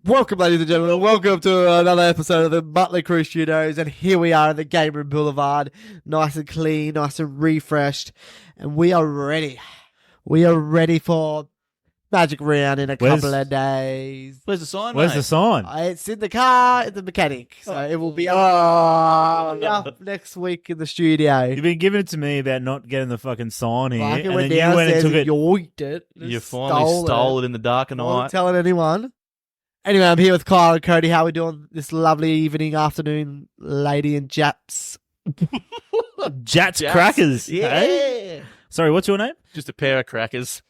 Welcome, ladies and gentlemen. Welcome to another episode of the Muttlay Krew Studios. And here we are in the Game Room Boulevard. Nice and clean, nice and refreshed. And we are ready. We are ready for Magic Round in a couple of days. Where's the sign, Where's mate? the sign? It's in the car, at the mechanic. So it will be up next week in the studio. You've been giving it to me about not getting the fucking sign here. Like it and went then you went and downstairs took it. yoinked it. You finally stole it in the dark of Wasn't night. telling anyone. Anyway, I'm here with Kyle and Cody. How are we doing this lovely evening, afternoon, lady and Japs? Jats Crackers. Yeah. Hey? Sorry, what's your name? Just a pair of crackers.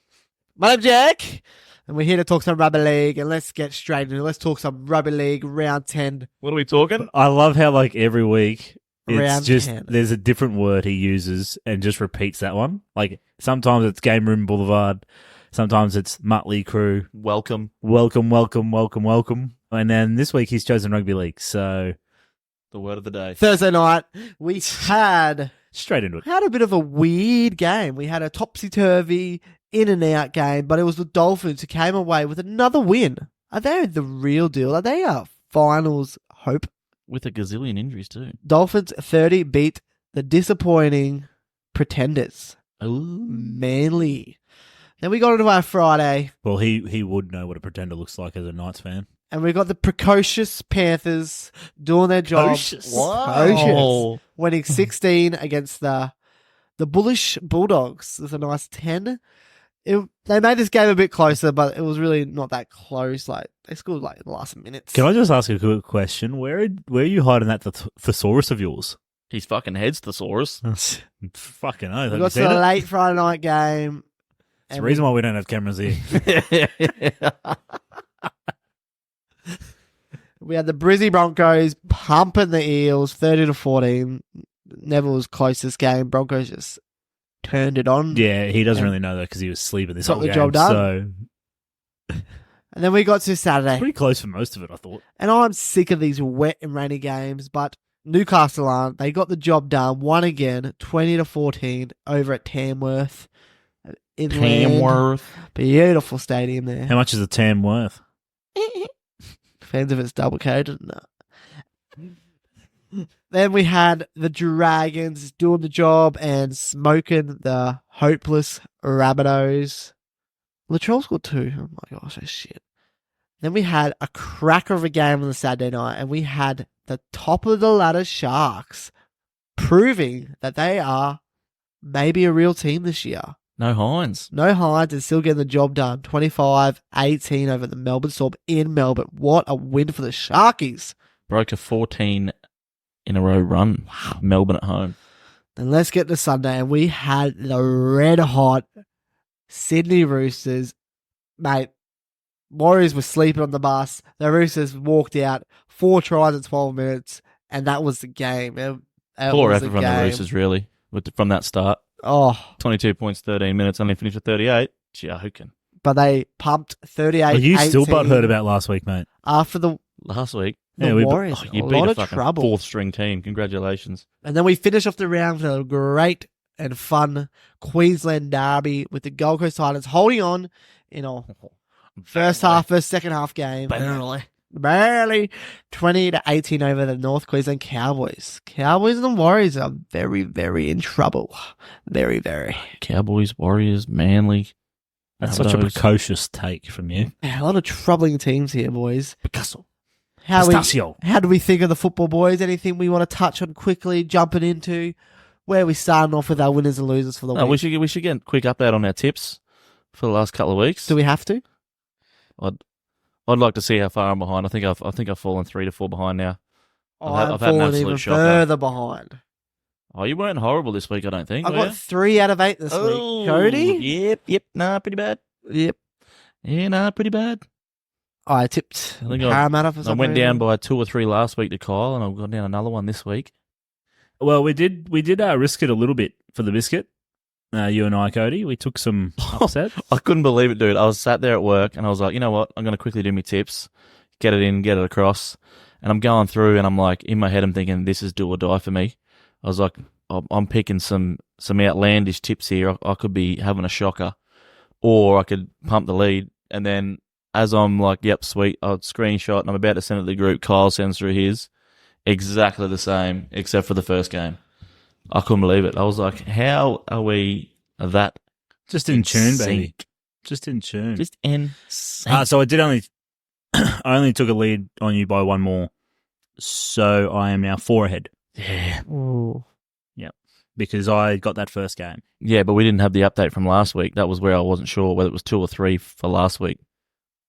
My name's Jack, and we're here to talk some rugby league, and let's get straight into it. Let's talk some rugby league round 10. What are we talking? I love how like every week it's Round just 10. there's a different word he uses and just repeats that one. Like sometimes it's Game Room Boulevard, sometimes it's Muttlay Krew. Welcome. Welcome. And then this week he's chosen rugby league. So The word of the day. Thursday night, we had straight into it. a bit of a weird game. We had a topsy-turvy, in-and-out game, but it was the Dolphins who came away with another win. Are they the real deal? Are they our finals hope? With a gazillion injuries too. Dolphins 30 beat the disappointing Pretenders. Ooh. Manly. Then we got into our Friday, Well, he would know what a pretender looks like as a Knights fan. and we got the precocious Panthers doing their job. Precocious. Precocious. Winning 16 against the bullish Bulldogs with a nice 10. They made this game a bit closer, but it was really not that close. Like they scored like in the last minutes. Can I just ask a quick question? Where are you hiding that thesaurus of yours? His fucking head's thesaurus. Fucking oath. We Have got you to seen the it? late Friday night game. It's the reason why we don't have cameras here. We had the Brizzy Broncos pumping the Eels 30-14. Neville's closest game. Broncos just turned it on. Yeah, he doesn't And really know that because he was sleeping this got whole the game. job done. So And then we got to Saturday. pretty close for most of it, I thought. And I'm sick of these wet and rainy games, but Newcastle aren't. They got the job done. Won again, 20-14 over at Tamworth. Inland. Beautiful stadium there. How much is a tam worth? Depends if it's double coated or not. Then we had the Dragons doing the job and smoking the hopeless Rabbitohs. Latrell scored 2. Oh my gosh, that's shit. Then we had a cracker of a game on the Saturday night, and we had the top of the ladder Sharks proving that they are maybe a real team this year. No Hines. No Hines and still getting the job done. 25-18 over the Melbourne Storm in Melbourne. What a win for the Sharkies. Broke a 14 in a row run. Wow. Melbourne at home. Then let's get to Sunday, and we had the red hot Sydney Roosters. Mate, Warriors were sleeping on the bus. The Roosters walked out 4 tries in 12 minutes, and that was the game. Poor effort from the Roosters, really, from that start. Oh, 22 points, 13 minutes, only finished at 38. Joking. but they pumped 38-18. Are you still butthurt about last week, mate? After the Last week. Warriors. You a beat lot a of fucking trouble. 4th string team. Congratulations. And then we finish off the round with a great and fun Queensland derby with the Gold Coast Titans holding on in a first second half game. Barely 20-18 over the North Queensland Cowboys. Cowboys and the Warriors are very, very in trouble. Very, very. Cowboys, Warriors, Manly. That's such a precocious take from you. A lot of troubling teams here, boys. Picasso. How Pistachio. do we think of the football, boys? Anything we want to touch on quickly, jumping into where we starting off with our winners and losers for the week? We should get a quick update on our tips for the last couple of weeks. Do we have to? I'd like to see how far I'm behind. I think I've fallen 3 to 4 behind now. I'm I've had an falling absolute even shocker. further behind. Oh, you weren't horrible this week, I don't think. I were got you? 3 out of 8 this Oh, week. Cody? Yep. Nah, pretty bad. Yep. Yeah, nah, pretty bad. I tipped I think Parramatta for I some went reason. down by 2 or 3 last week to Kyle, and I've gone down another one this week. Well, we did risk it a little bit for the biscuit. You and I, Cody, we took some upset. I couldn't believe it, dude. I was sat there at work, and I was like, you know what? I'm going to quickly do my tips, get it in, get it across. And I'm going through, and I'm like, in my head, I'm thinking, this is do or die for me. I was like, I'm picking some outlandish tips here. I could be having a shocker, or I could pump the lead. And then as I'm like, yep, sweet, I'll screenshot and I'm about to send it to the group, Kyle sends through his. Exactly the same, except for the first game. I couldn't believe it. I was like, how are we that Just in tune, sync? baby. Just in tune. Just in sync. So I did only, I only took a lead on you by one more. So I am now 4 ahead. Yeah. Ooh. Because I got that first game. Yeah, but we didn't have the update from last week. That was where I wasn't sure whether it was 2 or 3 for last week.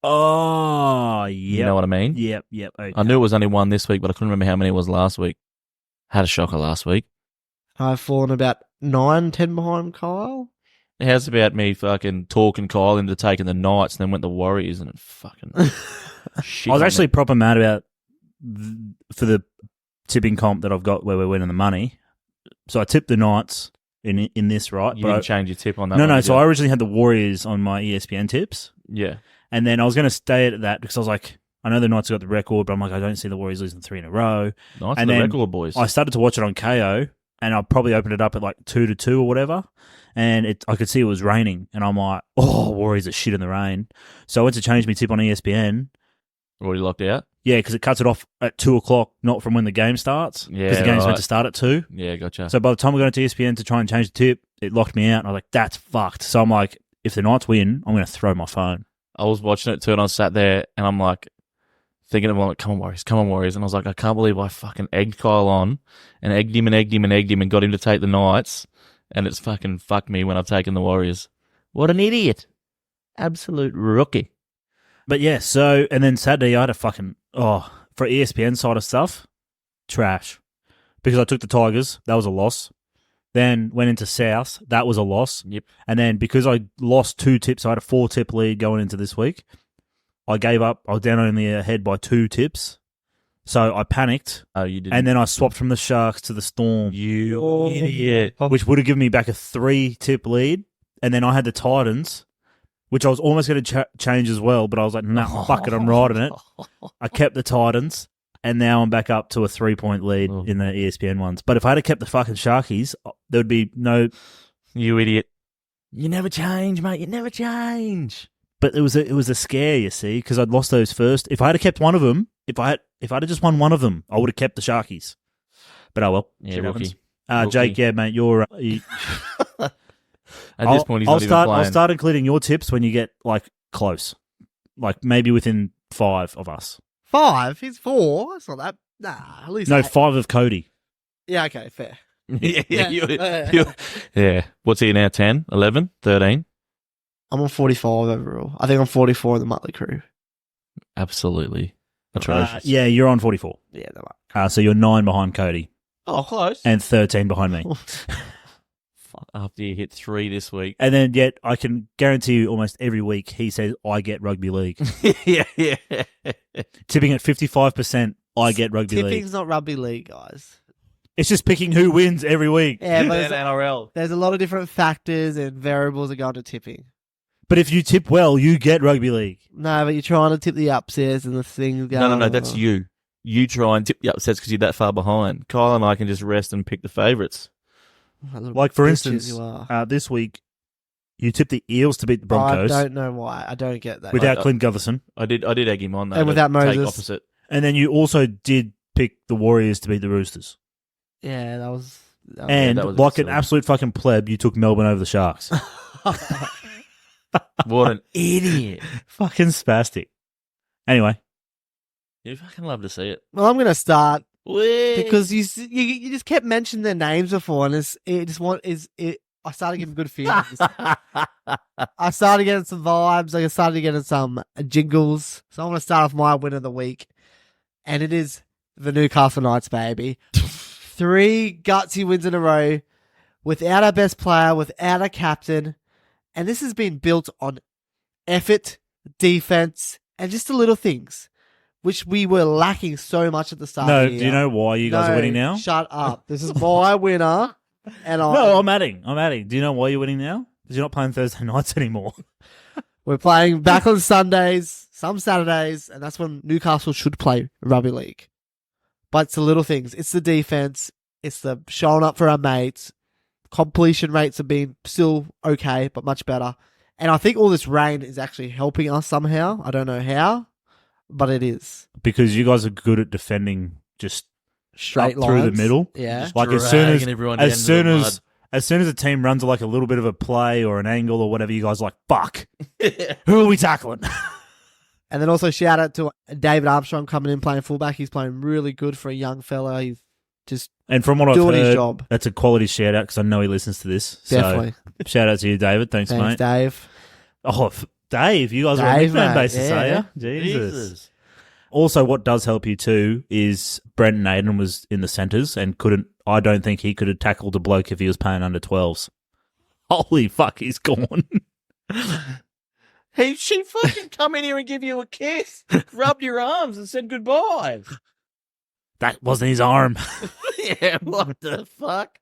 Oh, yeah. You know what I mean? Yep. Okay. I knew it was only 1 this week, but I couldn't remember how many it was last week. Had a shocker last week. I've fallen about 9-10 behind Kyle. How's about me fucking talking Kyle into taking the Knights and then went the Warriors and it fucking shit. I was on actually me. proper mad about for the tipping comp that I've got where we're winning the money. So I tipped the Knights in this, right? You didn't change your tip on that. No. one, did So you? I originally had the Warriors on my ESPN tips, Yeah. and then I was going to stay at that because I was like, I know the Knights got the record, but I'm like, I don't see the Warriors losing 3 in a row. Knights And are the then record boys. I started to watch it on KO, and I probably opened it up at like 2-2 or whatever, and I could see it was raining, and I'm like, oh, Warriors are shit in the rain. So I went to change my tip on ESPN. Already locked out? Yeah, because it cuts it off at 2 o'clock, not from when the game starts. Yeah, because the game's right. meant to start at 2. Yeah, gotcha. So by the time we got into ESPN to try and change the tip, it locked me out. And I was like, that's fucked. So I'm like, if the Knights win, I'm going to throw my phone. I was watching it too and I sat there and I'm like, thinking of like, come on Warriors. And I was like, I can't believe I fucking egged Kyle on and egged him and got him to take the Knights. And it's fucking fucked me when I've taken the Warriors. What an idiot. Absolute rookie. But yeah, so, and then Saturday I had a fucking, for ESPN side of stuff, trash. Because I took the Tigers, that was a loss. Then went into South, that was a loss. Yep. And then because I lost 2 tips, I had a 4-tip lead going into this week. I gave up, I was down only ahead by 2 tips. So I panicked. Oh, you didn't. And then I swapped from the Sharks to the Storm. You idiot. Which would have given me back a 3-tip lead. And then I had the Titans, which I was almost going to change as well, but I was like, nah, fuck it, I'm riding it. I kept the Titans, and now I'm back up to a 3-point lead in the ESPN ones. But if I had kept the fucking Sharkies, there would be no... You idiot. You never change, mate. You never change. But it was a scare, you see, because I'd lost those first. If I had kept one of them, if I had just won one of them, I would have kept the Sharkies. But oh well. Yeah, Shit rookie. happens. Jake, yeah, mate, you're... At this point, he's not even playing. I'll start including your tips when you get, like, close. Like, maybe within 5 of us. 5? He's 4. That's not that. Nah, at least. No, 8. 5 of Cody. Yeah, okay, fair. Yeah. What's he now? 10, 11, 13? I'm on 45 overall. I think I'm 44 in the Muttlay Krew. Absolutely atrocious. Yeah, you're on 44. Yeah, no way. So you're 9 behind Cody. Oh, close. And 13 behind me. Fuck, after you hit 3 this week. And then yet I can guarantee you almost every week he says I get rugby league. yeah. Tipping at 55%, I get rugby league. Tipping's not rugby league, guys. It's just picking who wins every week. Yeah, but And NRL. there's a lot of different factors and variables that go into tipping. But if you tip well, you get rugby league. No, but you're trying to tip the upsets and the things going No, that's you. You try and tip the upsets because you're that far behind. Kyle and I can just rest and pick the favourites. Like, for bitches instance, you are. this week, you tipped the Eels to beat the Broncos I don't know why. I don't get that. without Clint Gutherson. I did egg him on, though. And to without take Moses. opposite. And then you also did pick the Warriors to beat the Roosters. Yeah, that was... And that was like an silly. absolute fucking pleb, you took Melbourne over the Sharks. What an idiot. Fucking spastic. Anyway. You fucking love to see it. Well, I'm going to start Whee! because you just kept mentioning their names before, and I started getting good feelings. I started getting some vibes. I started getting some jingles. So I'm going to start off my win of the week, and it is the Newcastle Knights, baby. 3 gutsy wins in a row without our best player, without a captain, and this has been built on effort, defense, and just the little things, which we were lacking so much at the start. No, of the year. do you know why you guys are winning now? Shut up. This is my winner. And No, I'm adding. Do you know why you're winning now? Because you're not playing Thursday nights anymore. we're playing back on Sundays, some Saturdays, and that's when Newcastle should play rugby league. But it's the little things. It's the defense. It's the showing up for our mates. Completion rates have been still okay, but much better. And I think all this rain is actually helping us somehow. I don't know how, but it is. Because you guys are good at defending just Straight up through the lines. middle. Yeah. Just Like as soon as dragging everyone as down into soon the as as soon as a team runs like a little bit of a play or an angle or whatever, you guys are like, fuck. mud. Who are we tackling? And then also shout out to David Armstrong coming in playing fullback. He's playing really good for a young fella. He's just And from what I've doing his heard, job. that's a quality shout out because I know he listens to this. Definitely. So shout out to you, David. Thanks, Thanks, mate. Dave. Oh, Dave, you guys are on Dave, nickname mate, basis, yeah. are you? Jesus. Also, what does help you too is Brenton Aiden was in the centres and I don't think he could have tackled a bloke if he was playing under 12s. Holy fuck, he's gone. Hey, she fucking come in here and give you a kiss, rubbed your arms and said goodbye. That wasn't his arm. Yeah, what the fuck?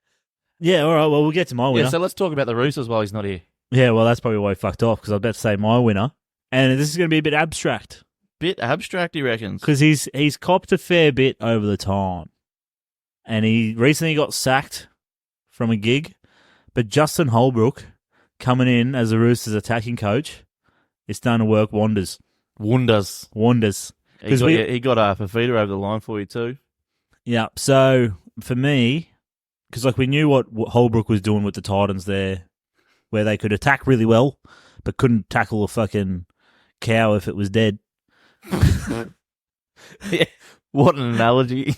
Yeah, all right, well, we'll get to my winner. Yeah, so let's talk about the Roosters while he's not here. Yeah, well, that's probably why he fucked off because I was about to say my winner. And this is going to be a bit abstract Bit abstract, he reckons. because he's copped a fair bit over the time. And he recently got sacked from a gig. But Justin Holbrook coming in as the Roosters attacking coach, it's done to work wonders. Wonders. Wonders. He got Fafita over the line for you too. Yeah, so for me, because like we knew what Holbrook was doing with the Titans there, where they could attack really well, but couldn't tackle a fucking cow if it was dead. Yeah, what an analogy.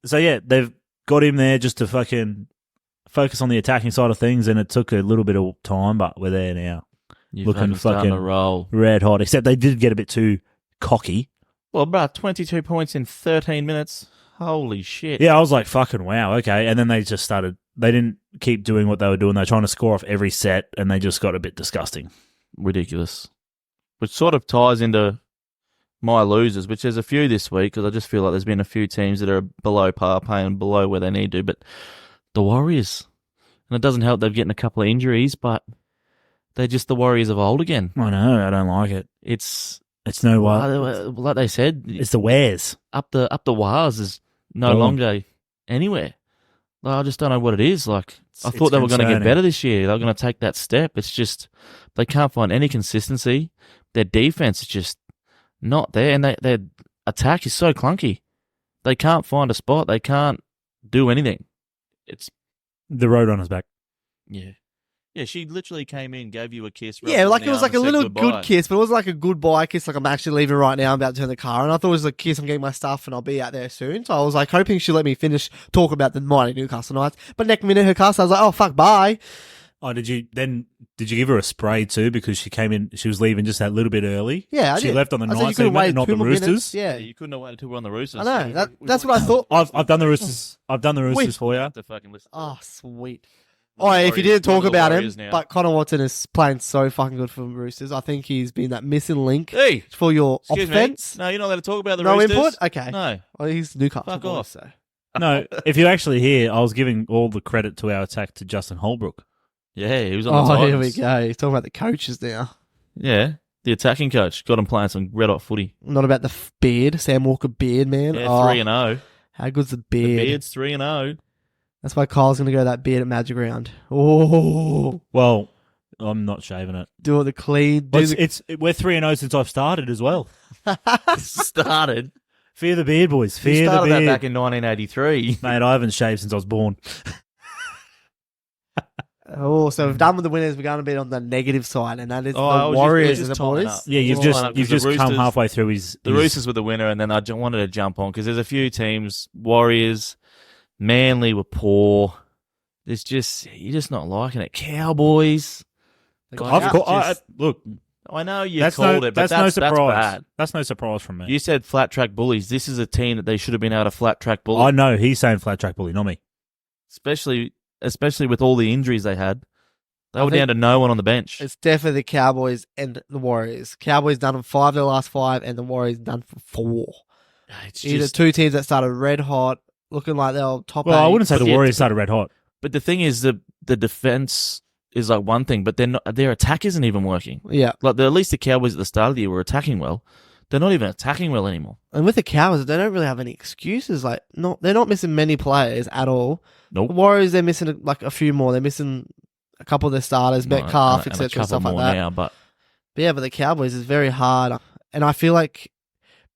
So yeah, they've got him there just to fucking focus on the attacking side of things, and it took a little bit of time, but we're there now. You're Looking starting fucking to roll. Red hot, except they did get a bit too cocky. Well, about 22 points in 13 minutes. Holy shit. Yeah, I was like, fucking wow, okay. And then they just started, they didn't keep doing what they were doing. They were trying to score off every set, and they just got a bit disgusting. Ridiculous. Which sort of ties into my losers, which there's a few this week, because I just feel like there's been a few teams that are below par, paying below where they need to. But the Warriors, and it doesn't help they've getting a couple of injuries, but they're just the Warriors of old again. I know, I don't like it. It's no what? like they said, It's the wares. up the Wires is no Gone. longer anywhere. Like, I just don't know what it is. Like, I thought It's they were going to get concerning. better this year. They were going to take that step. It's just they can't find any consistency. Their defense is just not there, and their attack is so clunky. They can't find a spot. They can't do anything. It's The Roadrunner's back. yeah. Yeah, she literally came in, gave you a kiss. Yeah, like it was like a little good good kiss, but it wasn't like a goodbye kiss. Like I'm actually leaving right now. I'm about to turn the car, and I thought it was a kiss. I'm getting my stuff, and I'll be out there soon. So I was like hoping she'd let me finish talk about the mighty Newcastle Knights. But next minute, her car, so I was like, oh fuck, bye. Oh, did you give her a spray too? Because she came in, she was leaving just that little bit early. Yeah, I she did. left on the I said you night could have segment, waited and not 2 the more Roosters. minutes. Yeah, Yeah, you couldn't have waited until we're on the Roosters. I know. That's what I thought. I've done the Roosters. I've done the Roosters for you. have to fucking listen. Oh, sweet. Oh, if you didn't talk about him, but Connor Watson is playing so fucking good for the Roosters. I think he's been that missing link Hey, for your excuse offense. me. No, you're not allowed to talk about the No Roosters. input? Okay. No. Well, he's Newcastle. Fuck boy, off. So. No, if you actually hear, I was giving all the credit to our attack to Justin Holbrook. Yeah, he was on the Oh, Titans. here we go. He's talking about the coaches now. Yeah, the attacking coach got him playing some red hot footy. Not about the beard, Sam Walker beard, man. Yeah, Oh, 3-0. how good's the The beard? Beards 3-0. That's why Kyle's going to go that beard at Magic Round. Oh, Well, I'm not shaving it. do it the clean. Well, Do we're 3-0 since I've started as well. Started. Fear the beard, boys. He Fear the started that beard. back in 1983. Mate, I haven't shaved since I was born. Oh, so we've done with the winners. We're going to be on the negative side, and that is Oh, I the was Warriors just and the tying boys. up. Yeah, you've Well, just because you've the just come Roosters- halfway through his. The Roosters were the winner, and then I wanted to jump on because there's a few teams. Warriors, Manly were poor. There's just you're just not liking it. Cowboys. Of course, look, I know you that's called no, it, but that's no surprise. bad. That's no surprise from me. You said flat track bullies. This is a team that they should have been able to flat track bully, I know he's saying flat track bully, not me. especially with all the injuries they had. They I were think down to no one on the bench. It's definitely the Cowboys and the Warriors. Cowboys done them 5 of their last 5, and the Warriors done for 4. It's These are just, two teams that started red hot, looking like they'll top Well, I 8. wouldn't say the Yeah, Warriors started red hot. but the thing is, the defense is like one thing, but their attack isn't even working. Yeah, Like at least the Cowboys at the start of the year were attacking well. They're not even attacking well anymore. and with the Cowboys, they don't really have any excuses. Like, they're not missing many players at all. Nope. The Warriors, they're missing like a few more. They're missing a couple of their starters, Metcalf, and a etc., couple stuff like more that. now, but But the Cowboys is very hard. And I feel like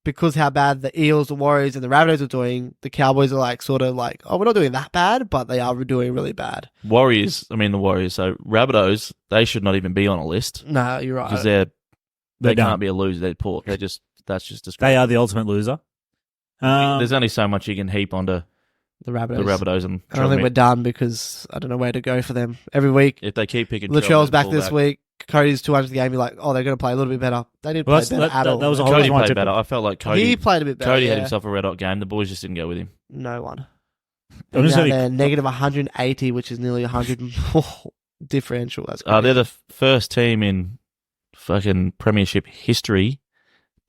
because how bad the Eels, the Warriors, and the Rabbitohs are doing, the Cowboys are like sort of like, oh, we're not doing that bad, but they are doing really bad. the Warriors, so Rabbitohs, they should not even be on a list No, you're right. because they They're can't done. be a loser. That's just They disgraceful. are the ultimate loser. There's only so much you can heap onto the Rabbitohs. the Rabbitohs, and I don't think we're done because I don't know where to go for them. Every week, if they keep picking Latrell's back this week. Cody's 200 the game. You're like, oh, they're going to play a little bit better. They didn't Well, play better at all. that was a whole Cody reason why I played took better. him. I felt like Cody. He played a bit better. Cody yeah. had himself a red hot game. The boys just didn't go with him. No one. I'm And just now only- they're negative 180, which is nearly 100 differential. That's crazy. They're the first team in fucking premiership history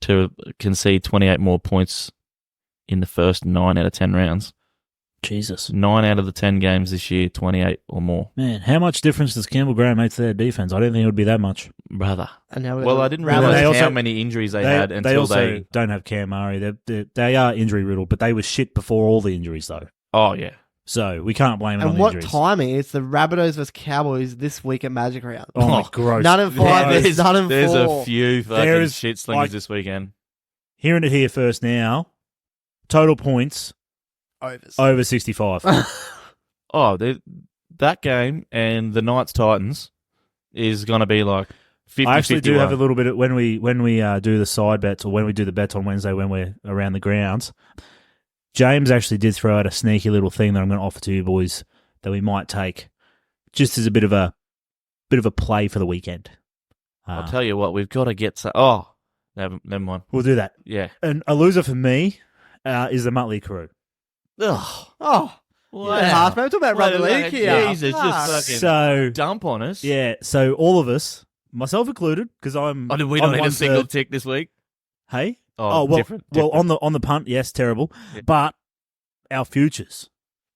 to concede 28 more points in the first 9 out of 10 rounds. Jesus. 9 out of the 10 games this year, 28 or more. Man, how much difference does Campbell Graham make to their defense? I didn't think it would be that much. Brother. And now Well, I didn't Rabbitohs- realise They also- how many injuries they had they until also don't have Cam Murray. They are injury riddled, but they were shit before all the injuries, though. Oh, yeah. So we can't blame it on And the what injuries. timing? It's the Rabbitohs versus Cowboys this week at Magic Round. Oh, my Oh, gross. None in five. There's, There's none in there's four. a few fucking There is, shit slingers like- this weekend. Hearing it here first now, total points Overs. over 65. Oh, that game and the Knights-Titans is going to be like 50-51. I actually do have a little bit of, when we do the side bets or when we do the bets on Wednesday when we're around the grounds. James actually did throw out a sneaky little thing that I'm going to offer to you boys that we might take just as a bit of a play for the weekend. I'll tell you what, we've got to get some... Oh, never mind. We'll do that. Yeah. And a loser for me is the Muttlay Krew. Ugh. Oh. Wow. Yeah, half. We're talking about rugby league here. Jesus, Fuck. just fucking So dump on us. yeah, so all of us, myself included, because I'm. Oh, we I'm don't need a 1/3. single tick this week. Hey. Oh, well, different. well, on the punt, yes, terrible, Yeah. but our futures.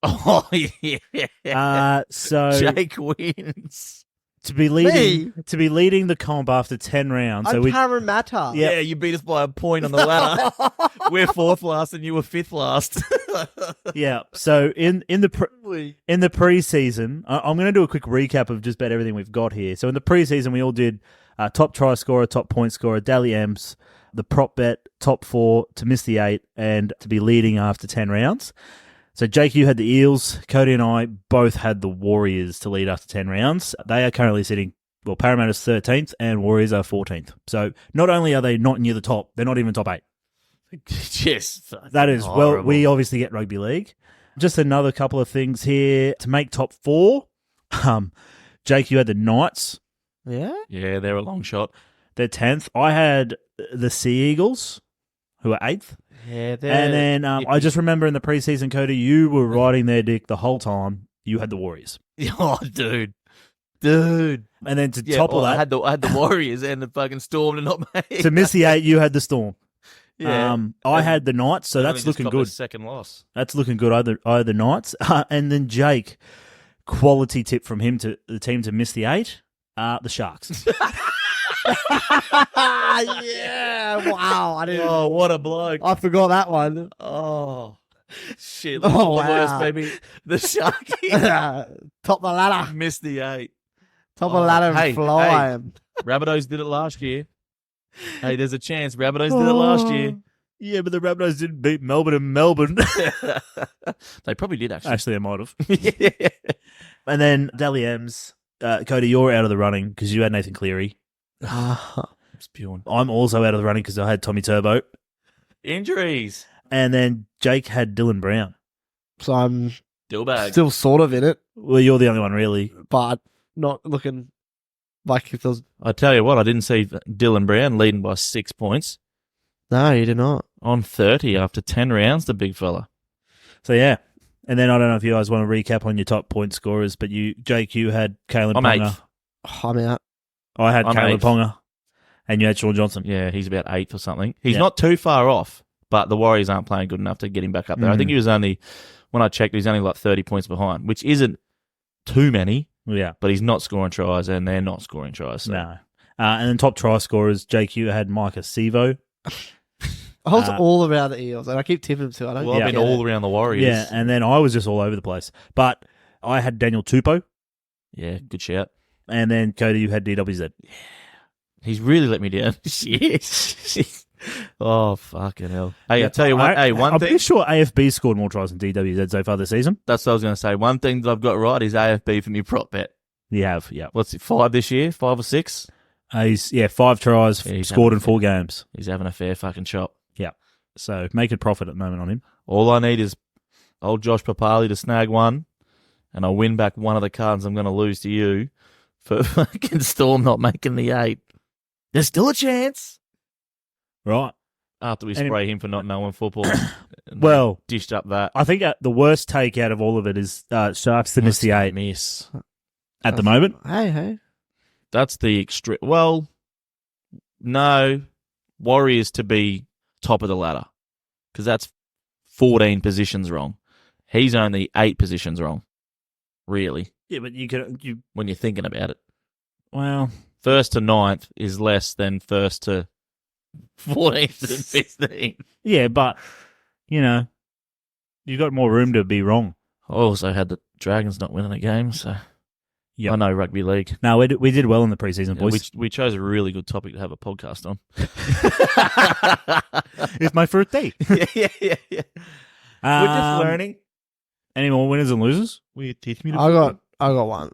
Oh, yeah. So Jake wins. to be leading the comp after 10 rounds. So I'm we Parramatta. Yeah. Yeah, you beat us by a point on the ladder. We're 4th last and you were 5th last. yeah. So in the preseason, I'm going to do a quick recap of just about everything we've got here. So in the preseason, we all did top try scorer, top point scorer, Dally M's, the prop bet, top 4 to miss the 8, and to be leading after 10 rounds. So Jake, you had the Eels. Cody and I both had the Warriors to lead after 10 rounds. They are currently sitting, well, Parramatta's 13th and Warriors are 14th. So not only are they not near the top, they're not even top 8. Yes. That is, horrible. well, we obviously get rugby league. Just another couple of things here to make top 4. Jake, you had the Knights. Yeah? Yeah, they're a long shot. They're 10th. I had the Sea Eagles, who are 8th. Yeah, And then I just remember in the preseason, Cody, you were riding their dick the whole time. You had the Warriors. Oh, dude. And And then to topple I that, had the Warriors and the fucking Storm to not make. to miss the 8, you had the Storm. Yeah. I had the Knights, so Only that's just looking got their good. second loss. That's looking good. Either Knights, and then Jake, quality tip from him to the team to miss the 8. The Sharks. Yeah. Wow. I didn't. Oh, what a bloke. I forgot that one. Oh, shit. Oh, The worst, wow. baby. The Sharkies Top the ladder. missed the 8. Top Oh, of the ladder hey, and fly. Rabbitohs did it last year. Hey, there's a chance. Rabbitohs did it last year. Yeah, but the Rabbitohs didn't beat Melbourne in Melbourne. They probably did, actually. Actually, they might have. Yeah. And then Dally M's. Cody, you're out of the running because you had Nathan Cleary. Spewing. I'm also out of the running because I had Tommy Turbo. Injuries. And then Jake had Dylan Brown. So I'm Dillbag. still sort of in it, Well, you're the only one, really. but not looking like if there was. I tell you what, I didn't see Dylan Brown leading by 6 points No, you did not. on 30 after 10 rounds, the big fella. So, yeah. And then I don't know if you guys want to recap on your top point scorers, but Jake, you had Kalen I'm Ponga. 8th. Oh, I'm out. I had I'm Kalen 8th. Ponga. And you had Sean Johnson. Yeah, he's about 8th or something. He's Yeah. not too far off, but the Warriors aren't playing good enough to get him back up there. I think he was only, when I checked, he was only like 30 points behind, which isn't too many, Yeah. but he's not scoring tries and they're not scoring tries. So. No. And then top try scorers, Jake, you had Micah Sevo. I was all around the Eels, and I keep tipping them too. I don't Well, I've get been all it. around the Warriors. Yeah, and then I was just all over the place. But I had Daniel Tupou. Yeah, good shout. And then, Cody, you had DWZ. He's really let me down this year. Oh, fucking hell. Hey, I tell you what, I'm thing. pretty sure AFB scored more tries than DWZ so far this season. That's what I was going to say. One thing that I've got right is AFB for me prop bet. You have, yeah. What's it, 5 this year? 5 or 6? He's 5 tries, Yeah, scored in 4 games. He's having a fair fucking shot. Yeah. So make a profit at the moment on him. All I need is old Josh Papali to snag one, and I'll win back one of the cards I'm going to lose to you for fucking Storm not making the 8. There's still a chance. Right. After we spray him for not knowing football. Well, dished up that. I think the worst take out of all of it is Sharks to miss the 8 miss at the moment. Hey. That's the extreme. Well, no. Warriors to be top of the ladder because that's 14 positions wrong. He's only 8 positions wrong, really. Yeah, but when you're thinking about it. Well, first to 9th is less than first to 14th and 15th. Yeah, but, you've got more room to be wrong. I also had the Dragons not winning a game, so I know rugby league. No, we did well in the preseason, boys. We chose a really good topic to have a podcast on. It's my first day. Yeah. We're just learning. Any more winners and losers? Will you teach me to I got one.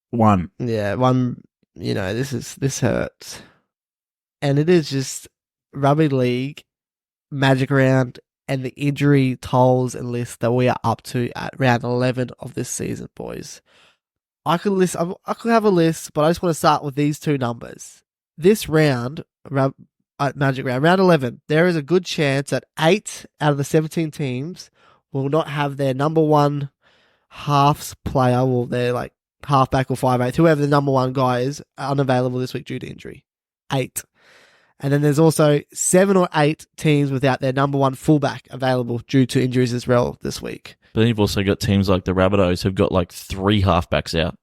One. Yeah, one. This hurts, and it is just rugby league, Magic Round, and the injury tolls and lists that we are up to at round 11 of this season, boys. I could have a list, but I just want to start with these 2 numbers. This round, at Magic Round, round 11, there is a good chance that 8 out of the 17 teams will not have their number 1 halves player, or their like halfback or 5'8", whoever the number 1 guy is, unavailable this week due to injury. 8. And then there's also 7 or 8 teams without their number 1 fullback available due to injuries as well this week. But then you've also got teams like the Rabbitohs who've got like 3 halfbacks out.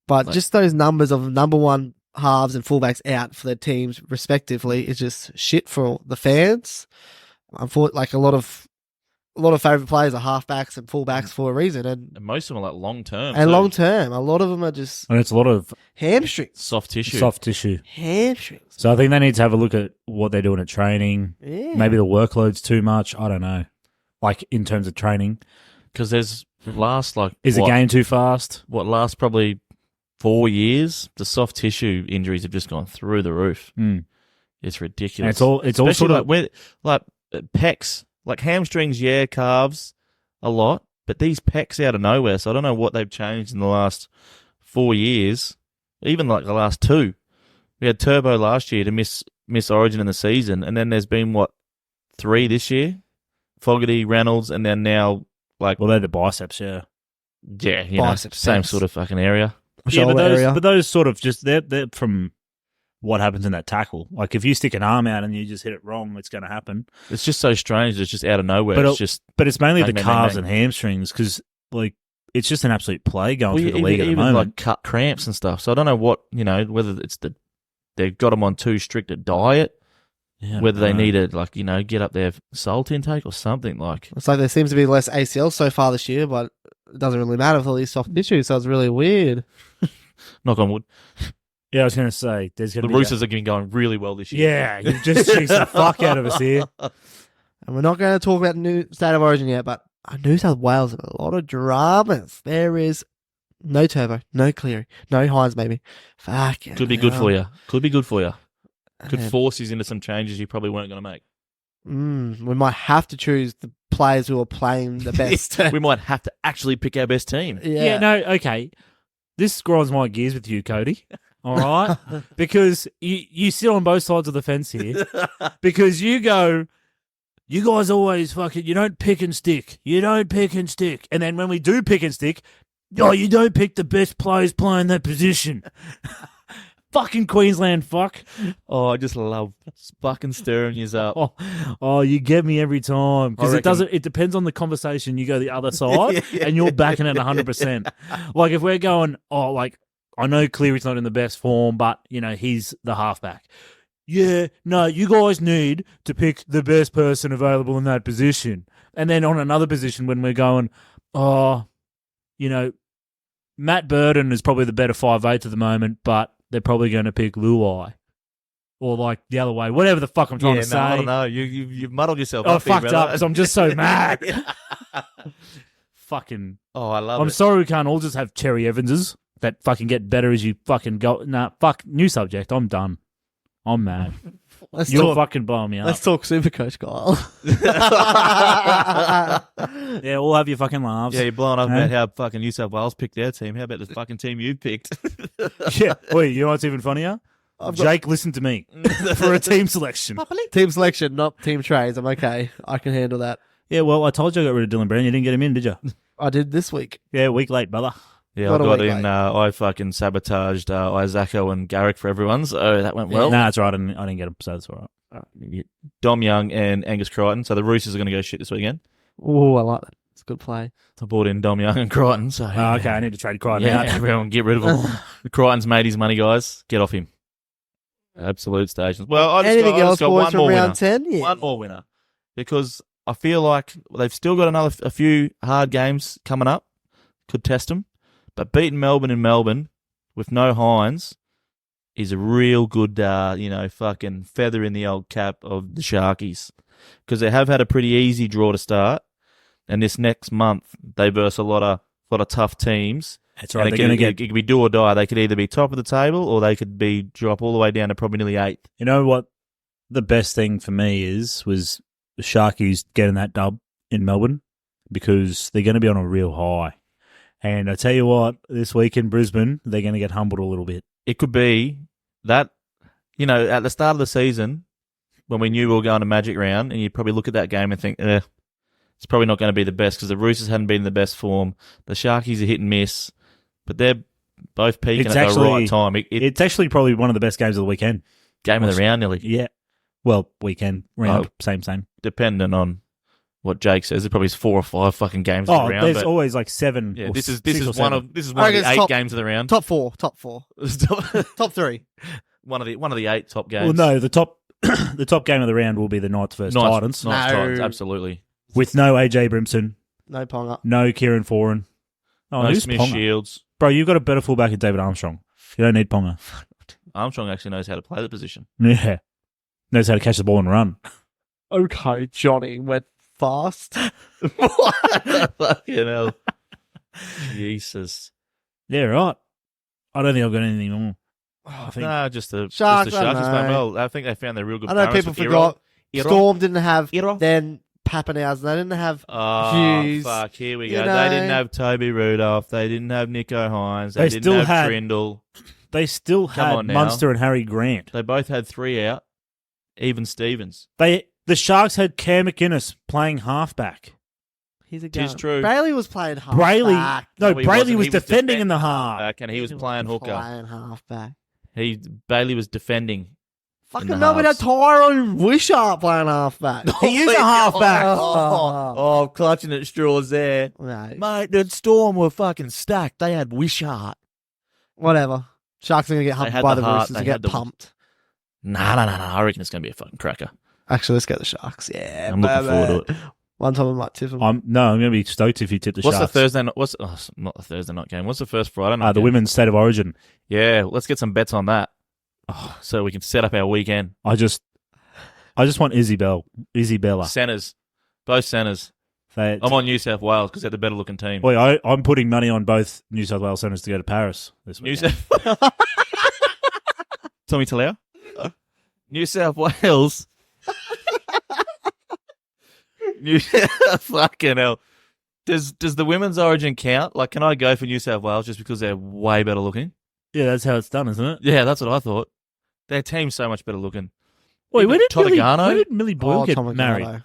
But just those numbers of number 1 halves and fullbacks out for their teams respectively is just shit for the fans. Unfortunately, like a lot of favourite players are halfbacks and fullbacks for a reason, and most of them are like long term. And long term, a lot of them are just. And it's a lot of hamstrings, soft tissue, hamstrings. So I think they need to have a look at what they're doing at training. Yeah. Maybe the workload's too much. I don't know. Like in terms of training, because there's the game too fast? Last probably 4 years, the soft tissue injuries have just gone through the roof. It's ridiculous. And it's all sort of like pecs. Like hamstrings, calves, a lot, but these pecs out of nowhere. So I don't know what they've changed in the last 4 years, even like the last 2. We had Turbo last year to miss Origin in the season, and then there's been 3 this year, Fogarty, Reynolds, and then now they're the biceps, yeah, biceps, same sort of fucking area. But those sort of just they're from what happens in that tackle. Like if you stick an arm out and you just hit it wrong, it's going to happen. It's just so strange. It's just out of nowhere. But it's mainly the calves and hamstrings because it's just an absolute play going through the league at the moment. Like cut cramps and stuff. So I don't know whether it's they've got them on too strict a diet, whether they need to get up their salt intake or something like. It's like there seems to be less ACL so far this year, but it doesn't really matter with all these soft tissues. So it's really weird. Knock on wood. Yeah, I was going to say, the Roosters have been going really well this year. Yeah, you've just cheesed the fuck out of us here. And we're not going to talk about New State of Origin yet, but New South Wales have a lot of dramas. There is no Turbo, no Cleary, no Hines maybe. Fucking Could be good for you. Could force you into some changes you probably weren't going to make. We might have to choose the players who are playing the best. We might have to actually pick our best team. Yeah, no, okay. This grinds my gears with you, Cody. All right? Because you sit on both sides of the fence here. Because you go, you guys always fucking, you don't pick and stick. You don't pick and stick. And then when we do pick and stick, you don't pick the best players playing that position. Fucking Queensland fuck. Oh, I just love fucking stirring you up. Oh, you get me every time. Because it depends on the conversation. You go the other side and you're backing it 100%. Like if we're going, I know Cleary's not in the best form, but, he's the halfback. Yeah, no, you guys need to pick the best person available in that position. And then on another position when we're going, Matt Burden is probably the better 5'8" at the moment, but they're probably going to pick Luai. Or like the other way. Whatever the fuck I'm trying to say. I don't know. You've muddled yourself I up here, fucked brother. up because I'm just so mad. Fucking. Oh, I love it. I'm sorry we can't all just have Cherry Evanses that fucking get better as you fucking go. Nah, fuck. New subject. I'm done. I'm mad. You're fucking blowing me up. Let's talk Supercoach, Kyle. Yeah, we'll have your fucking laughs. Yeah, you're blowing up about how fucking New South Wales picked their team. How about the fucking team you picked? Yeah. Wait, you know what's even funnier? Jake listened to me for a team selection. Team selection, not team trades. I'm okay. I can handle that. Yeah, well, I told you I got rid of Dylan Brown. You didn't get him in, did you? I did this week. Yeah, a week late, brother. Yeah, Got I a got week in. late. I fucking sabotaged Isacco and Garrick for everyone, so that went well. Nah, that's right. I didn't get him, so that's all right. Dom Young and Angus Crichton. So the Roosters are going to go shit this weekend. Oh, I like that. It's a good play. I bought in Dom Young and Crichton. So Oh, okay, I need to trade Crichton yeah, out. everyone get rid of him. Crichton's made his money, guys. Get off him. Absolute stations. Well, I just Anything got, I else, just got boys, one from more round winner. 10? Yeah. One more winner. Because I feel like they've still got a few hard games coming up. Could test them. But beating Melbourne in Melbourne with no Hines is a real good, fucking feather in the old cap of the Sharkies. Because they have had a pretty easy draw to start. And this next month, they verse a lot of tough teams. That's right. And it could be do or die. They could either be top of the table or they could be drop all the way down to probably nearly 8th. You know what? The best thing for me was the Sharkies getting that dub in Melbourne because they're going to be on a real high. And I tell you what, this week in Brisbane, they're going to get humbled a little bit. It could be that, at the start of the season, when we knew we were going to Magic Round, and you'd probably look at that game and think, it's probably not going to be the best because the Roosters hadn't been in the best form. The Sharkies are hit and miss, but they're both peaking at the right time. It's actually probably one of the best games of the weekend. Game of the round, nearly. Yeah. Well, weekend, round, same. Depending on what Jake says, there probably is 4 or 5 fucking games of the round. There's always like 7. Yeah, or this is six or one seven. of I the reckon 8 it's games of the round. Top 4. Top 3. one of the 8 top games. Well, no, the top the top game of the round will be the Knights versus Titans. Knights, No. Titans, absolutely. With no AJ Brimson, No Ponga. no Kieran Foran. Oh, No who's Smith Ponga? Shields. Bro, you've got a better fullback in David Armstrong. You don't need Ponga. Armstrong actually knows how to play the position. Yeah. Knows how to catch the ball and run. Okay, Johnny went fast. Fucking hell. Jesus. Yeah, right. I don't think I've got anything more. I think No, just the Sharks, just the I Sharkies know. playing well. I think they found their real good I know balance people with forgot. Iro. Storm didn't have Iro. then Pappenhausen. They didn't have Oh, Hughes. fuck. Here we You go. know. They didn't have Toby Rudolph. They didn't have Nico Hines. They They didn't still have had- Trindle. they still Come had on now. Munster and Harry Grant. They both had 3 out. Even Stevens. The Sharks had Cam McInnes playing halfback. He's a It is gun. true. Brayley was playing half Brayley, back. no, No, he Brayley wasn't. was He was defending in the defending half. And he was playing hooker. Playing half back. Bailey was defending. Fucking the Melbourne had halves. Tyrone Wishart playing half back. He is a halfback. Oh, clutching at straws there. No, Mate, the Storm were fucking stacked. They had Wishart. whatever. Sharks are going to get They humped had by the the heart, Roosters they and had get the- pumped. Nah. I reckon it's going to be a fucking cracker. Actually, let's go the Sharks. Yeah. I'm looking forward to it. One time I might tip them. I'm going to be stoked if you tip the What's Sharks. the Thursday night? Not the Thursday night game. What's the first Friday night The game? Women's State of Origin. Yeah, let's get some bets on that. Oh, so we can set up our weekend. I just want Isabella. Centers. Both centers. They, I'm on New South Wales because they're the better looking team. Boy, I'm putting money on both New South Wales centres to go to Paris this New week. South Tommy Talau? New South Wales. Fucking hell. Does the women's origin count? Like, can I go for New South Wales just because they're way better looking? Yeah, that's how it's done, isn't it? Yeah, that's what I thought. Their team's so much better looking. Wait, where did Todagano Millie Boyle get married?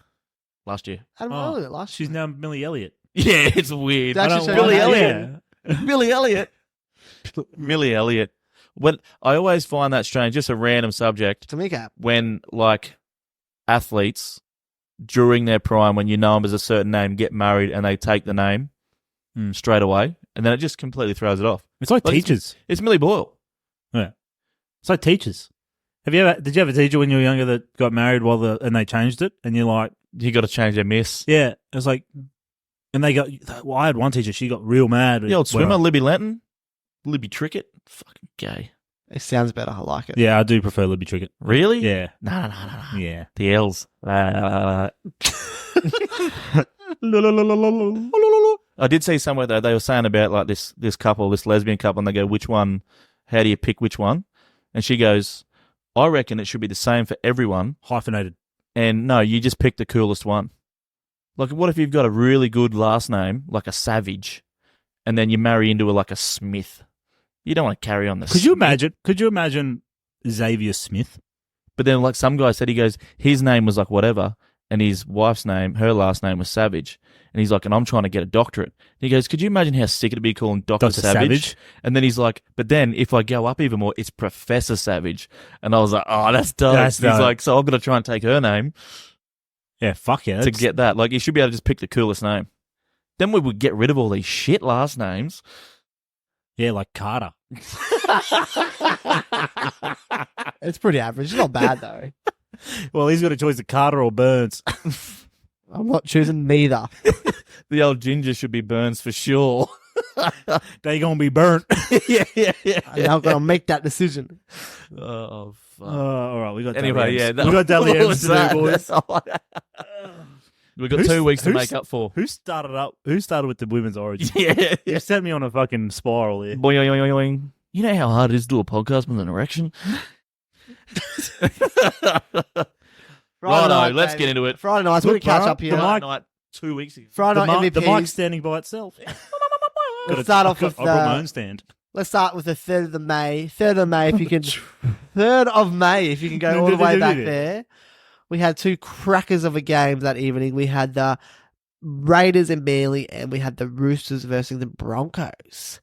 last year. Had him Oh, earlier last She's now Millie Elliott. Yeah, it's weird. They actually I don't say Billy that. Elliott. Yeah. Millie Elliott. Millie Elliott. When I always find that strange, just a random subject, To me, Cap. when like athletes during their prime, when you know them as a certain name, get married and they take the name straight away, and then it just completely throws it off. It's like teachers. It's Millie Boyle. Yeah. It's like teachers. Did you have a teacher when you were younger that got married and they changed it? And you're like, You got to change their miss. yeah. It's like, And they got. Well, I had one teacher. She got real mad. The old when swimmer, I- Libby Lenton, Libby Trickett, fucking gay. It sounds better. I like it. Yeah, I do prefer Libby Trickett. Really? Yeah, No. yeah. The L's. I did see somewhere though they were saying about like this couple, this lesbian couple, and they go, "Which one? How do you pick which one?" And she goes, "I reckon it should be the same for everyone." Hyphenated. And no, you just pick the coolest one. Like, what if you've got a really good last name, like a Savage, and then you marry into like a Smith? You don't want to carry on the. Could you Smith. imagine Xavier Smith? But then, like some guy said, he goes, his name was like whatever, and his wife's name, her last name was Savage, and he's like, and I'm trying to get a doctorate. And he goes, could you imagine how sick it'd be calling Dr. Savage? And then he's like, but then if I go up even more, it's Professor Savage. And I was like, oh, that's dope. That's He's dope. like, so I've got to try and take her name Yeah, fuck yeah. to get that. Like, you should be able to just pick the coolest name. Then we would get rid of all these shit last names. Yeah, like Carter. It's pretty average. It's not bad though. Well, he's got a choice of Carter or Burns. I'm not choosing neither. The old ginger should be Burns for sure. They gonna be burnt. yeah. I'm now going to make that decision. Oh, fuck. All right, we got Anyway, Dally yeah. M's. We got Dally what M's was to that? do, boys. We've got Who's- 2 weeks to who's- make up for. Who started with the women's origin? Yeah. You sent me on a fucking spiral here. Boing, boing, boing, boing. You know how hard it is to do a podcast with an erection? Righto, let's get into it. Friday nights, we're going to catch up here. the mic- Friday night 2 weeks ago. Friday night The MVPs. mic's standing by itself. Let's start off with I brought my the. own stand. Let's start with the 3rd of May. 3rd of May, if you can. 3rd of May, if you can go all the way back there. We had 2 crackers of a game that evening. We had the Raiders and Manly, and we had the Roosters versus the Broncos.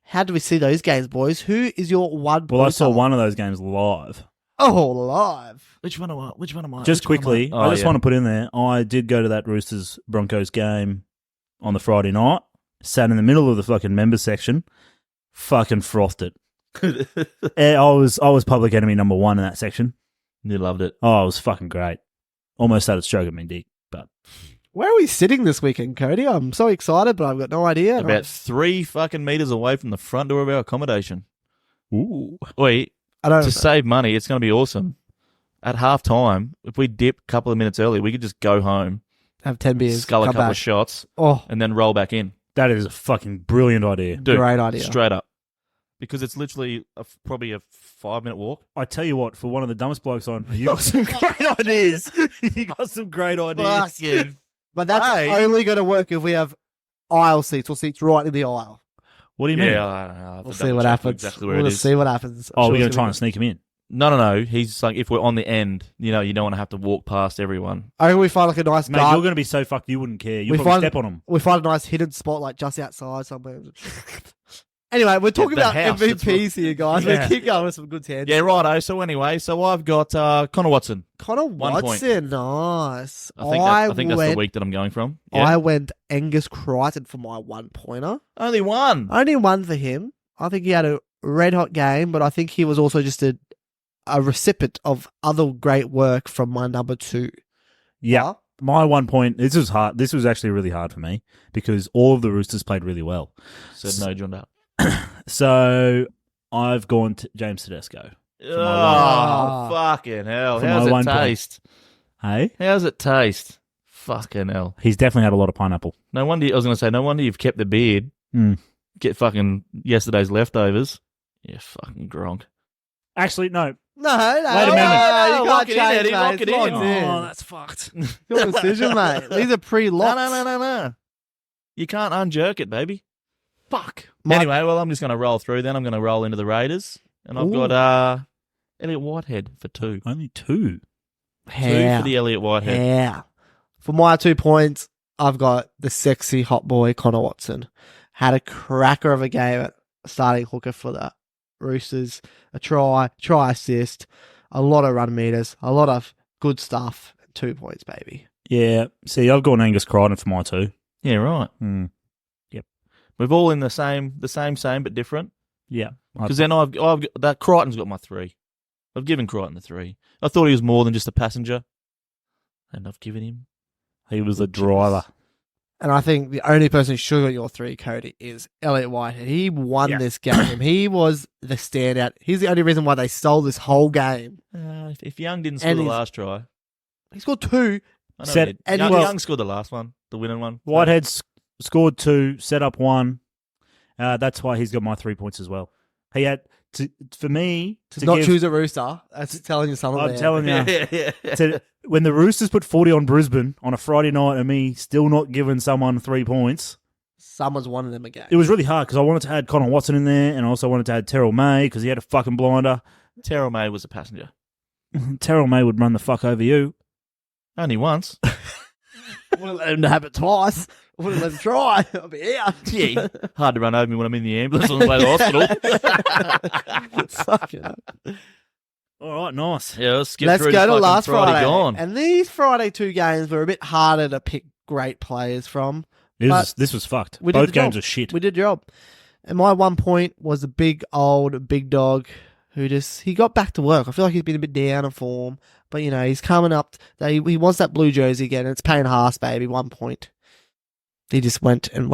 How do we see those games, boys? Who is your one? Well, I saw one of those games live. Oh, live. Which one am I? Just quickly, I just yeah. want to put in there, I did go to that Roosters Broncos game on the Friday night, sat in the middle of the fucking members section, fucking frothed it. I was public enemy number 1 in that section. You loved it. Oh, it was fucking great. Almost started stroking me dick, but Where are we sitting this weekend, Cody? I'm so excited, but I've got no idea. About 3 fucking meters away from the front door of our accommodation. ooh, Wait, I don't to know. save money, it's going to be awesome. At half time, if we dip a couple of minutes early, we could just go home, Have 10 beers. scull a come couple back. of shots, Oh, and then roll back in. that is a fucking brilliant idea. Dude, great idea. straight up. Because it's literally probably a 5-minute walk. I tell you what, for one of the dumbest blokes on, you got some great ideas. You got some great ideas. Fucking But that's Hey. only going to work if we have aisle seats or seats right in the aisle. What do you mean? Yeah, I don't know. I'll have to We'll see what double check happens. Exactly where We'll it just is. see what happens. Oh, I'm we're sure going it's to try gonna and sneak him in. No. He's like, if we're on the end, you don't want to have to walk past everyone. be- I think we find like a nice Mate, guard. you're going to be so fucked you wouldn't care. You'll We probably find- step on him. We find a nice hidden spot like just outside somewhere. Anyway, we're talking the about house, that's MVPs here, guys. Yeah. We keep going with some good tangents. Yeah, righto. So anyway, I've got Connor Watson. Connor 1 point. Watson, nice. I think that's the week that I'm going from. Yeah. I went Angus Crichton for my 1-pointer. Only one. Only one for him. I think he had a red hot game, but I think he was also just a recipient of other great work from my number 2. Yeah. My 1 point, this was hard. This was actually really hard for me because all of the Roosters played really well. Said no, John Dale. So I've gone to James Tedesco. Oh, fucking hell. For How's my it 1 point. taste? Hey? How's it taste? Fucking hell. He's definitely had a lot of pineapple. No wonder, I was going to say, no wonder you've kept the beard. Mm. Get fucking yesterday's leftovers. Yeah, fucking gronk. Actually, no. No, Wait a minute. you can't Lock it in, change, Eddie, mate. lock It's it in. locked Oh, that's fucked. Your decision, mate. These are pre-locked. No. You can't unjerk it, baby. Fuck. Anyway, well, I'm just going to roll through then. I'm going to roll into the Raiders. And I've got Elliot Whitehead for 2. Only 2. 2 for the Elliot Whitehead. Yeah. For my 2 points, I've got the sexy hot boy Connor Watson. Had a cracker of a game at starting hooker for the Roosters. A try assist, a lot of run meters, a lot of good stuff. 2 points, baby. Yeah. See, I've gone Angus Crichton for my 2. Yeah, right. Mm. We've all in the same, but different. Yeah. Because then I've got that Crichton's got my 3. I've given Crichton the 3. I thought he was more than just a passenger, and I've given him. He was a driver. And I think the only person who should have got your 3, Cody, is Elliot Whitehead. He won this game. He was the standout. He's the only reason why they stole this whole game. If Young didn't score the last try, he scored 2. I know he did. and Young scored the last one, the winning one. Whitehead scored 2, set up 1. That's why he's got my 3 points as well. He had for me to not choose a Rooster. That's telling you something. I'm telling you. When the Roosters put 40 on Brisbane on a Friday night and me still not giving someone 3 points, someone's wanted them again. It was really hard because I wanted to add Connor Watson in there and I also wanted to add Terrell May because he had a fucking blinder. Terrell May was a passenger. Terrell May would run the fuck over you. Only once. Wouldn't let him have it twice. Wouldn't let him try. I'll be out. Yeah. Hard to run over me when I'm in the ambulance on the way to the hospital. Fuck it. All right, nice. Yeah, let's go to last Friday. Gone. And these Friday 2 games were a bit harder to pick great players from. This was fucked. Both games are shit. We did the job. And my 1 point was the big dog who he got back to work. I feel like he's been a bit down in form. But, he's coming up. He wants that blue jersey again. It's Payne Haas, baby. 1 point. He just went. And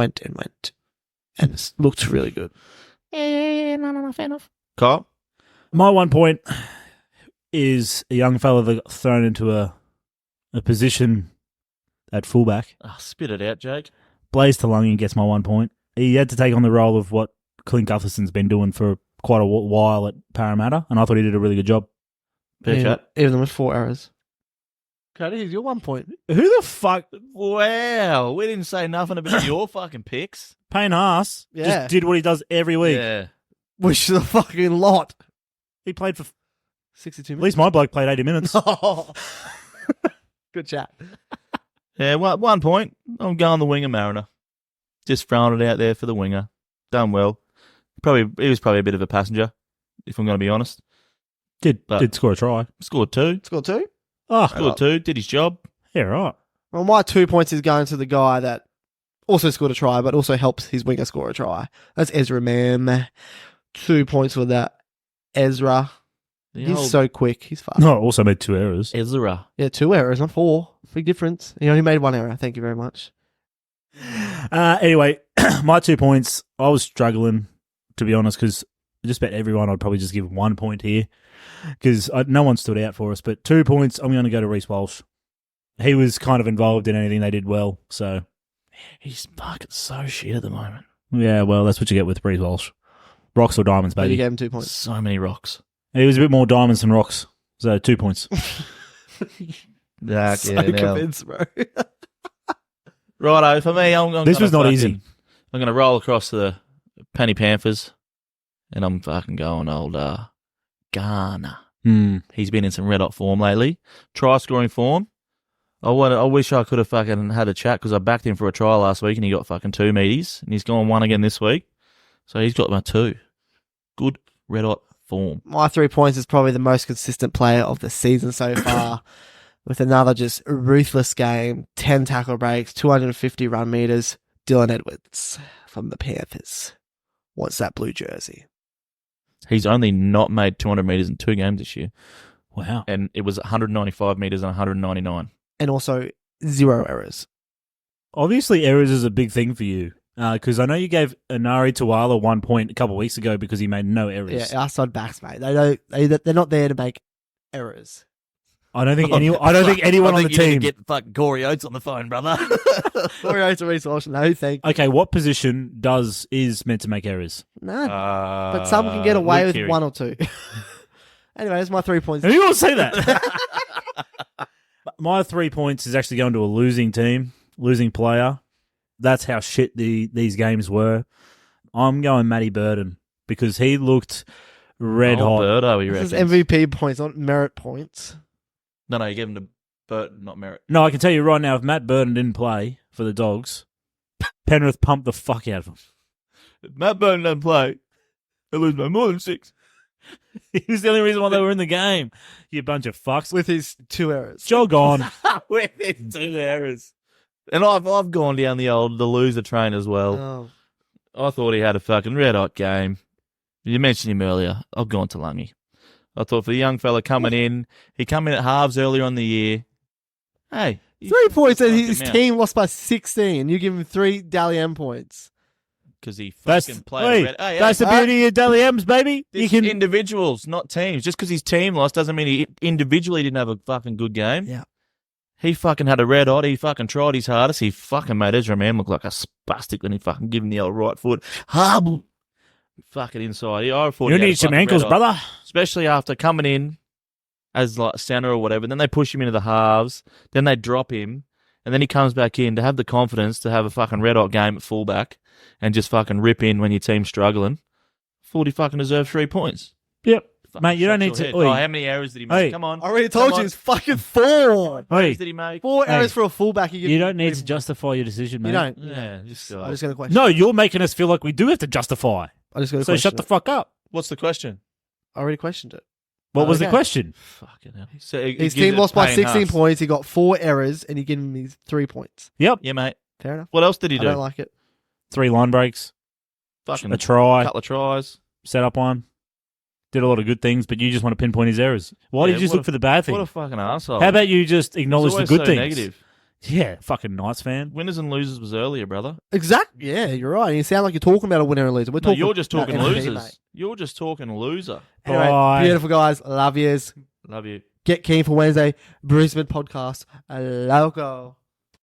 it looked really good. Yeah, no, fair enough. Kyle? My 1 point is a young fella that got thrown into a position at fullback. Oh, spit it out, Jake. Blaze Talangi gets my 1 point. He had to take on the role of what Clint Gutherson's been doing for quite a while at Parramatta, and I thought he did a really good job. Even with 4 errors. Cody, here's your 1 point. Who the fuck? Wow, we didn't say nothing about your fucking picks. Payne Haas just did what he does every week. Yeah. Which is a fucking lot. He played for 62 minutes. At least my bloke played 80 minutes. Good chat. Yeah, 1 point. I'm going the winger, Mariner. Just throwing it out there for the winger. Done well. He was probably a bit of a passenger, if I'm going to be honest. Did score a try. Scored 2. Scored 2? Oh, scored 2. Did his job. Yeah, right. Well, my 2 points is going to the guy that also scored a try, but also helps his winger score a try. That's Ezra, man. 2 points for that. Ezra. He's so quick. He's fast. No, also made 2 errors. Ezra. Yeah, 2 errors, not 4. Big difference. He only made 1 error. Thank you very much. Anyway, my 2 points, I was struggling, to be honest, because just about everyone I'd probably just give 1 point here because no one stood out for us. But 2 points, I'm going to go to Reece Walsh. He was kind of involved in anything they did well. So he's fucking so shit at the moment. Yeah, well, that's what you get with Reece Walsh. Rocks or diamonds, baby. You gave him 2 points. So many rocks. He was a bit more diamonds than rocks. So 2 points. Convinced, bro. Righto, for me, this was not easy. I'm going to roll across to the Penny Panthers, and I'm fucking going old Garner. He's been in some red hot form lately. Try scoring form. I wish I could have fucking had a chat because I backed him for a try last week and he got fucking 2 meaties, and he's gone 1 again this week. So he's got my 2. Good red hot form. My 3 points is probably the most consistent player of the season so far. With another just ruthless game, 10 tackle breaks, 250 run meters, Dylan Edwards from the Panthers. What's that blue jersey? He's only not made 200 meters in 2 games this year. Wow. And it was 195 meters and 199. And also 0 errors. Obviously, errors is a big thing for you. Because I know you gave Inari Tuala 1 point a couple of weeks ago because he made no errors. Yeah, outside backs, mate. They're not there to make errors. I don't think anyone on the team. You get fucking Corey Oates on the phone, brother. Corey Oates or Reece Walsh. No, thank you. Okay, what position is meant to make errors? None. But some can get away with 1 or 2. Anyway, that's my 3 points. You all say that. My 3 points is actually going to a losing team, losing player. That's how shit these games were. I'm going Matty Burton because he looked red hot. Birdo, this is MVP points, not merit points. No, you gave him to Burton, not merit. No, I can tell you right now, if Matt Burton didn't play for the Dogs, Penrith pumped the fuck out of him. If Matt Burton doesn't play, they lose by more than 6. He was the only reason why they were in the game. You bunch of fucks. With his 2 errors. Jog on. With his 2 errors. And I've gone down the loser train as well. Oh. I thought he had a fucking red hot game. You mentioned him earlier. I've gone to Lungy. I thought for the young fella coming in, he come in at halves earlier on the year. Hey, 3 points and fucking his mouth. team lost by 16. You give him 3 Dally M points. Because he That's fucking played hey, Hey, that's the beauty of Dally M's, baby. this You can individuals, not teams. Just because his team lost doesn't mean he individually didn't have a fucking good game. Yeah. He fucking had a red hot. He fucking tried his hardest. He fucking made Ezra Mann look like a spastic when he fucking gave him the old right foot. Fucking inside. I thought you he had need a some fucking ankles, red hot. brother. Especially after coming in as like center or whatever. Then they push him into the halves. Then they drop him. And then he comes back in to have the confidence to have a fucking red hot game at fullback and just fucking rip in when your team's struggling. Thought he fucking deserved 3 points. Yep, Fucking mate. You don't shut need your to. head. Oi. Oh, how many errors did he make? Hey. Come on. I already told Come you on. it's fucking 4. Errors Oi. did he make? 4 Hey. errors for a fullback. You don't need to justify your decision, mate. You don't. Yeah, just I just got a question. No, you're making us feel like we do have to justify. I just got a So question. shut the fuck up. What's the question? I already questioned it. What was the Okay. question? Fucking hell. So it His gives team it lost by paying 16 halves. points. He got 4 errors, and you give him his 3 points. Yep. Yeah, mate. Fair enough. What else did he I do? don't like it. 3 line breaks, Fucking a try, couple of tries. set up one. Did a lot of good things, but you just want to pinpoint his errors. Why Yeah, did you just what look for the bad What a thing? fucking asshole. How about you just acknowledge the good things? Negative. Yeah, fucking Knights fan. Winners and losers was earlier, brother. Exactly. Yeah, you're right. You sound like you're talking about a winner and loser. We're No, talking. you're just talking about NRL, losers. mate. You're just talking loser. Anyway, Bye. beautiful guys. Love yous. Love you. Get keen for Wednesday. Brisbane podcast. Logo.